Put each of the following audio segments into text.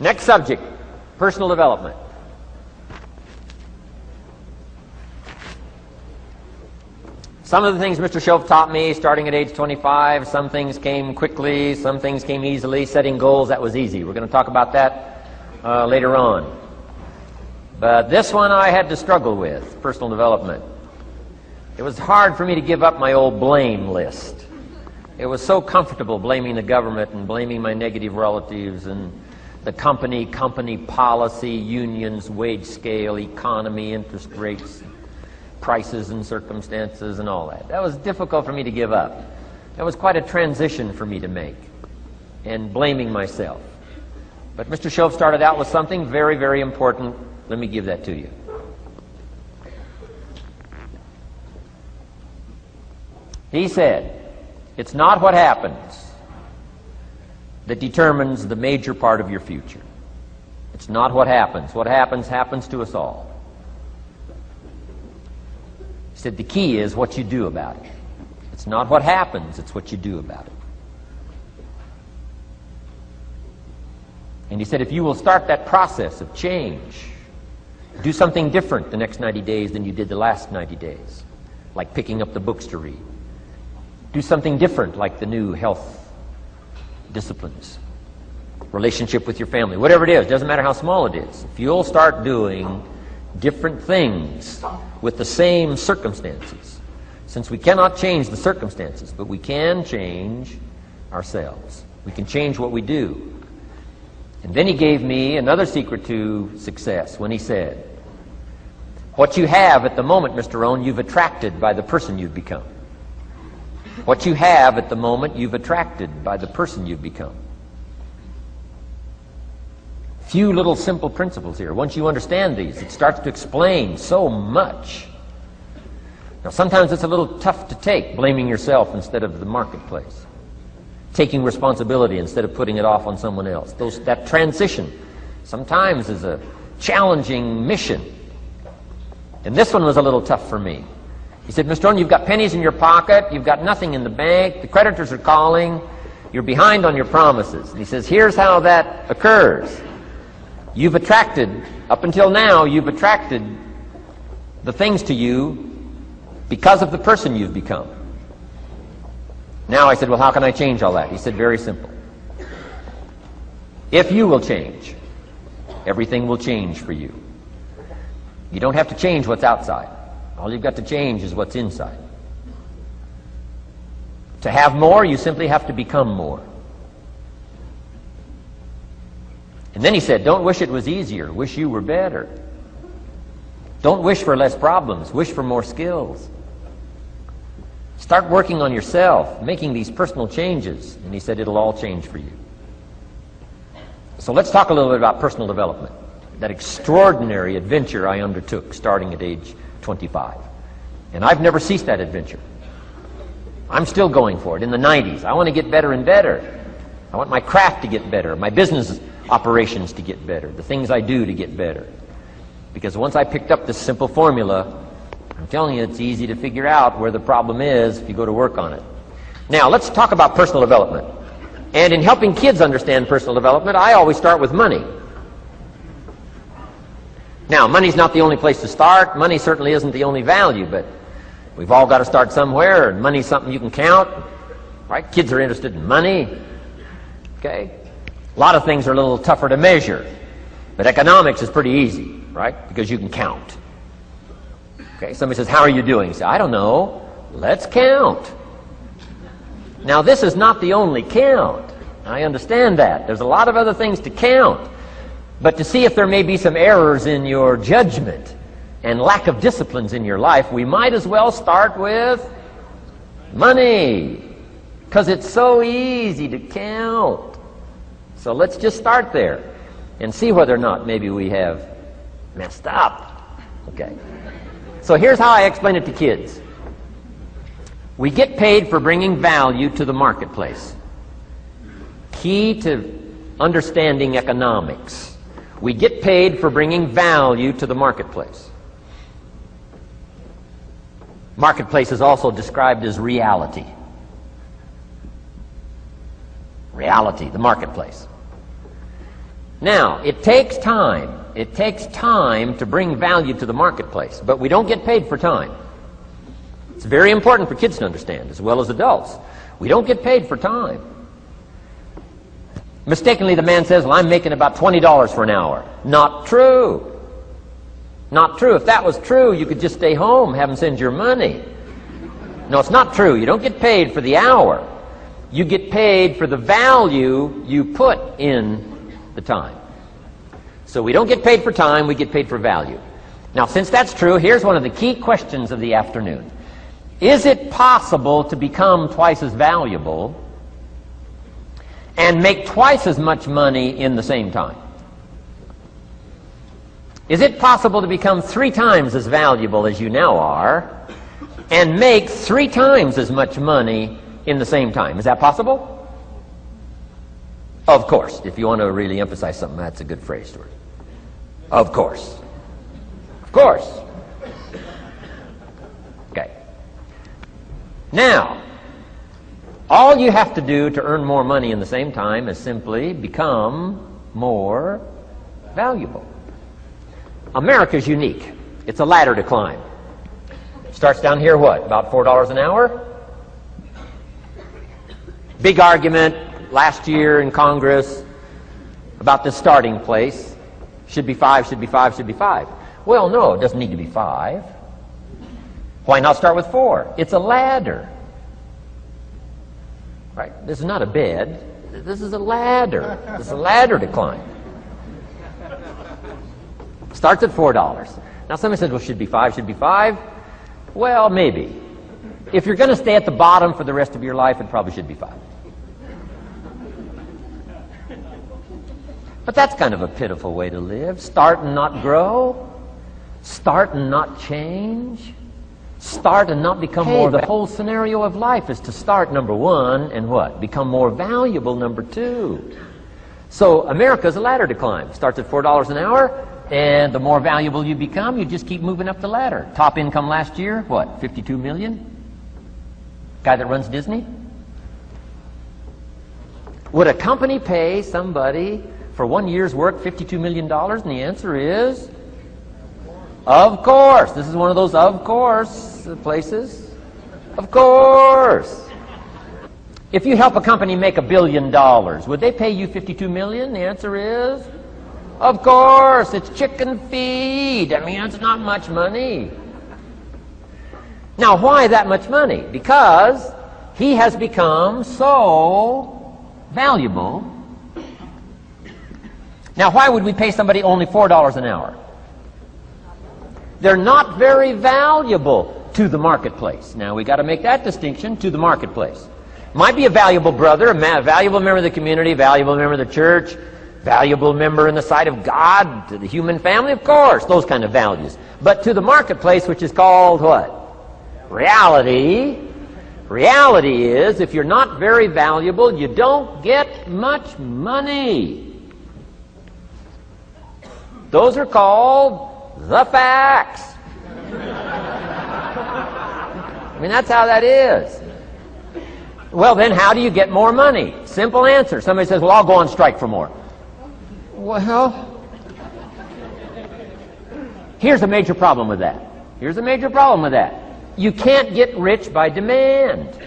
Next subject, personal development. Some of the things Mr. Shoaff taught me starting at age 25, some things came quickly, some things came easily. Setting goals, that was easy. We're going to talk about that later on. But this one I had to struggle with, personal development. It was hard for me to give up my old blame list. It was so comfortable blaming the government and blaming my negative relatives and the company policy, unions, wage scale, economy, interest rates, prices and circumstances and all that. That was difficult for me to give up. That was quite a transition for me to make, and blaming myself. But Mr. Shoaff started out with something very, very important. Let me give that to you. He said, it's not what happens that determines the major part of your future. It's not what happens. What happens, happens to us all. He said the key is what you do about it. It's not what happens, it's what you do about it. And he said if you will start that process of change, do something different the next 90 days than you did the last 90 days, like picking up the books to read. Do something different like the new health disciplines, relationship with your family, whatever it is, doesn't matter how small it is. If you'll start doing different things with the same circumstances, since we cannot change the circumstances, but we can change ourselves. We can change what we do. And then he gave me another secret to success when he said, what you have at the moment, Mr. Rohn, you've attracted by the person you've become. What you have at the moment, you've attracted by the person you've become. Few little simple principles here. Once you understand these, it starts to explain so much. Now, sometimes it's a little tough to take, blaming yourself instead of the marketplace, taking responsibility instead of putting it off on someone else. That transition sometimes is a challenging mission. And this one was a little tough for me. He said, Mr. Rohn, you've got pennies in your pocket, you've got nothing in the bank, the creditors are calling, you're behind on your promises. And he says, here's how that occurs. You've attracted, up until now, you've attracted the things to you because of the person you've become. Now I said, well, how can I change all that? He said, very simple. If you will change, everything will change for you. You don't have to change what's outside. All you've got to change is what's inside. To have more, you simply have to become more. And then he said, don't wish it was easier. Wish you were better. Don't wish for less problems. Wish for more skills. Start working on yourself, making these personal changes. And he said, it'll all change for you. So let's talk a little bit about personal development. That extraordinary adventure I undertook starting at age 25. And I've never ceased that adventure. I'm still going for it in the 90s. I want to get better and better. I want my craft to get better, my business operations to get better, the things I do to get better. Because once I picked up this simple formula, I'm telling you, it's easy to figure out where the problem is if you go to work on it. Now, let's talk about personal development. And in helping kids understand personal development, I always start with money. Now, money's not the only place to start. Money certainly isn't the only value, but we've all got to start somewhere, and money's something you can count, right? Kids are interested in money, okay? A lot of things are a little tougher to measure, but economics is pretty easy, right? Because you can count. Okay, somebody says, how are you doing? You say, I don't know. Let's count. Now, this is not the only count. I understand that. There's a lot of other things to count. But to see if there may be some errors in your judgment and lack of disciplines in your life, we might as well start with money, because it's so easy to count. So let's just start there and see whether or not maybe we have messed up. Okay. So here's how I explain it to kids. We get paid for bringing value to the marketplace. Key to understanding economics. We get paid for bringing value to the marketplace. Marketplace is also described as reality. Reality, the marketplace. Now, it takes time. It takes time to bring value to the marketplace, but we don't get paid for time. It's very important for kids to understand, as well as adults. We don't get paid for time. Mistakenly, the man says, well, I'm making about $20 for an hour. Not true. Not true. If that was true, you could just stay home, have him send your money. No, it's not true. You don't get paid for the hour. You get paid for the value you put in the time. So we don't get paid for time, we get paid for value. Now, since that's true, here's one of the key questions of the afternoon. Is it possible to become twice as valuable and make twice as much money in the same time? Is it possible to become 3 times as valuable as you now are and make 3 times as much money in the same time? Is that possible? Of course. If you want to really emphasize something, that's a good phrase, Stuart. Of course. Of course. Okay. Now, all you have to do to earn more money in the same time is simply become more valuable. America's unique. It's a ladder to climb. Starts down here, what, about $4 an hour? Big argument last year in Congress about the starting place. Should be 5, should be 5, should be 5. Well, no, it doesn't need to be 5. Why not start with 4? It's a ladder. Right? This is not a bed. This is a ladder. This is a ladder to climb. Starts at $4. Now somebody says, well, should be 5, should be 5. Well, maybe. If you're going to stay at the bottom for the rest of your life, it probably should be 5. But that's kind of a pitiful way to live. Start and not grow. Start and not change. Start and not become more. The whole scenario of life is to start, number 1, and what? Become more valuable, number 2. So America's a ladder to climb. Starts at $4 an hour, and the more valuable you become, you just keep moving up the ladder. Top income last year, what, 52 million? Guy that runs Disney? Would a company pay somebody for 1 year's work $52 million? And the answer is, of course. This is one of those of course places. Of course. If you help a company make $1 billion, would they pay you $52 million? The answer is, of course. It's chicken feed. I mean, it's not much money. Now, why that much money? Because he has become so valuable. Now, why would we pay somebody only $4 an hour? They're not very valuable to the marketplace. Now, we got to make that distinction, to the marketplace. Might be a valuable brother, a valuable member of the community, valuable member of the church, valuable member in the sight of God, to the human family, of course, those kind of values. But to the marketplace, which is called what? Reality. Reality is, if you're not very valuable, you don't get much money. Those are called the facts. I mean, that's how that is. Well, then, how do you get more money? Simple answer. Somebody says, well, I'll go on strike for more. Well, here's a major problem with that. Here's a major problem with that. You can't get rich by demand.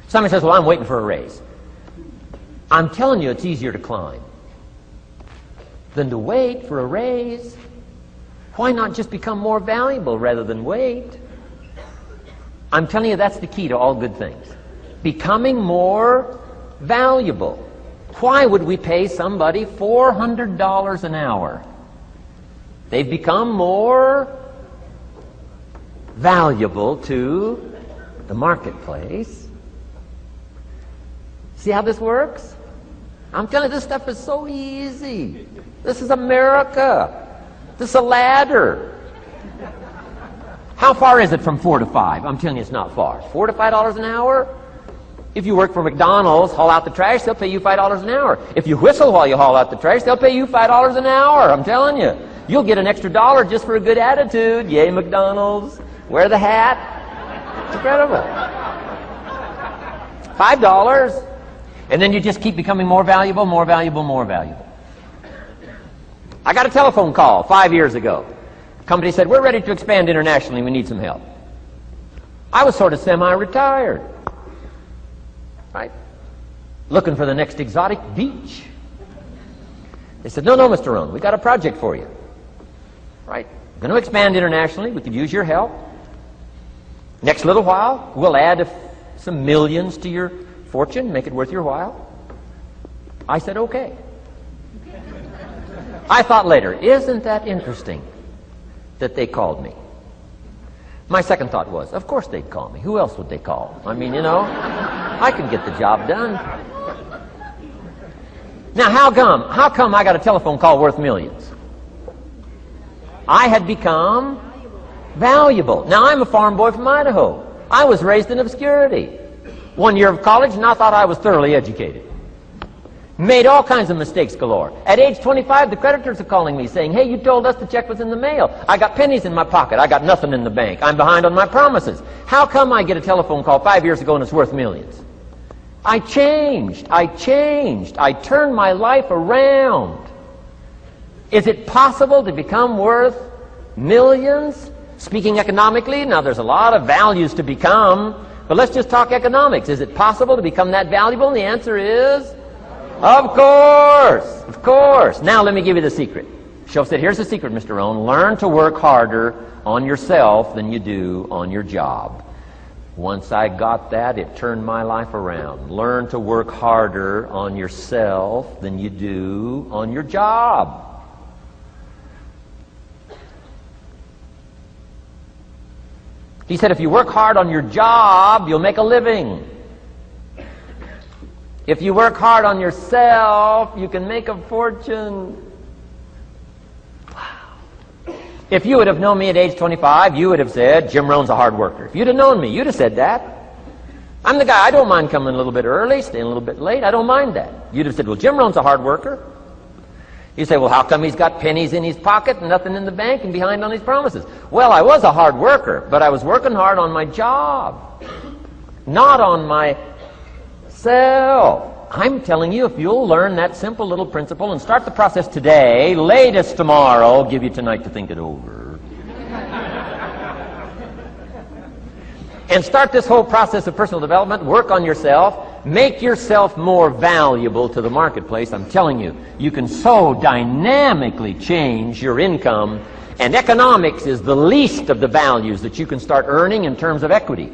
Somebody says, well, I'm waiting for a raise. I'm telling you, it's easier to climb than to wait for a raise. Why not just become more valuable rather than wait? I'm telling you, that's the key to all good things. Becoming more valuable. Why would we pay somebody $400 an hour? They've become more valuable to the marketplace. See how this works? I'm telling you, this stuff is so easy. This is America. This is a ladder. How far is it from 4 to 5? I'm telling you, it's not far. $4 to $5 an hour? If you work for McDonald's, haul out the trash, they'll pay you $5 an hour. If you whistle while you haul out the trash, they'll pay you $5 an hour. I'm telling you. You'll get an extra $1 just for a good attitude. Yay, McDonald's. Wear the hat. It's incredible. $5. And then you just keep becoming more valuable, more valuable, more valuable. I got a telephone call 5 years ago. The company said, we're ready to expand internationally. We need some help. I was sort of semi-retired, right? Looking for the next exotic beach. They said, no, Mr. Rohn, we got a project for you. Right? We're going to expand internationally. We could use your help. Next little while, we'll add some millions to your fortune, make it worth your while. I said, okay. I thought later, isn't that interesting that they called me? My second thought was, of course they'd call me. Who else would they call? I mean, I can get the job done. Now, how come I got a telephone call worth millions? I had become valuable. Now, I'm a farm boy from Idaho. I was raised in obscurity. 1 year of college, and I thought I was thoroughly educated. Made all kinds of mistakes galore. At age 25, the creditors are calling me saying, hey, you told us the check was in the mail. I got pennies in my pocket. I got nothing in the bank. I'm behind on my promises. How come I get a telephone call 5 years ago and it's worth millions? I changed. I turned my life around. Is it possible to become worth millions? Speaking economically, now there's a lot of values to become, but let's just talk economics. Is it possible to become that valuable? And the answer is, of course. Now let me give you the secret. Shoaff said, here's the secret, Mr. Rohn. Learn to work harder on yourself than you do on your job. Once I got that, it turned my life around. Learn to work harder on yourself than you do on your job. He said, if you work hard on your job, you'll make a living. If you work hard on yourself, you can make a fortune. Wow. If you would have known me at age 25, you would have said, Jim Rohn's a hard worker. If you'd have known me, you'd have said that. I'm the guy, I don't mind coming a little bit early, staying a little bit late. I don't mind that. You'd have said, well, Jim Rohn's a hard worker. You say, well, how come he's got pennies in his pocket and nothing in the bank and behind on his promises? Well, I was a hard worker, but I was working hard on my job, not on myself. I'm telling you, if you'll learn that simple little principle and start the process today, latest tomorrow, I'll give you tonight to think it over. And start this whole process of personal development, work on yourself, make yourself more valuable to the marketplace. I'm telling you, you can so dynamically change your income, and economics is the least of the values that you can start earning in terms of equity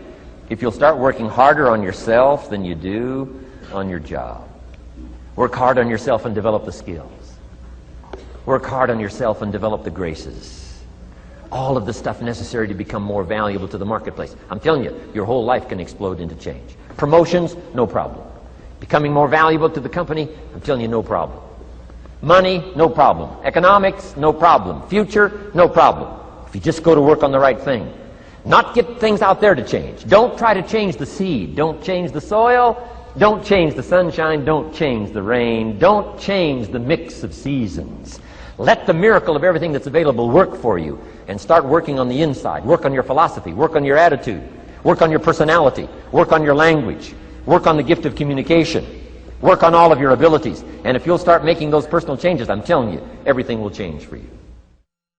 if you'll start working harder on yourself than you do on your job. Work hard on yourself and develop the skills. Work hard on yourself and develop the graces. All of the stuff necessary to become more valuable to the marketplace. I'm telling you, your whole life can explode into change. Promotions, no problem. Becoming more valuable to the company, I'm telling you, no problem. Money, no problem. Economics, no problem. Future, no problem. If you just go to work on the right thing. Not get things out there to change. Don't try to change the seed. Don't change the soil. Don't change the sunshine. Don't change the rain. Don't change the mix of seasons. Let the miracle of everything that's available work for you, and start working on the inside. Work on your philosophy. Work on your attitude. Work on your personality. Work on your language. Work on the gift of communication. Work on all of your abilities. And if you'll start making those personal changes, I'm telling you, everything will change for you.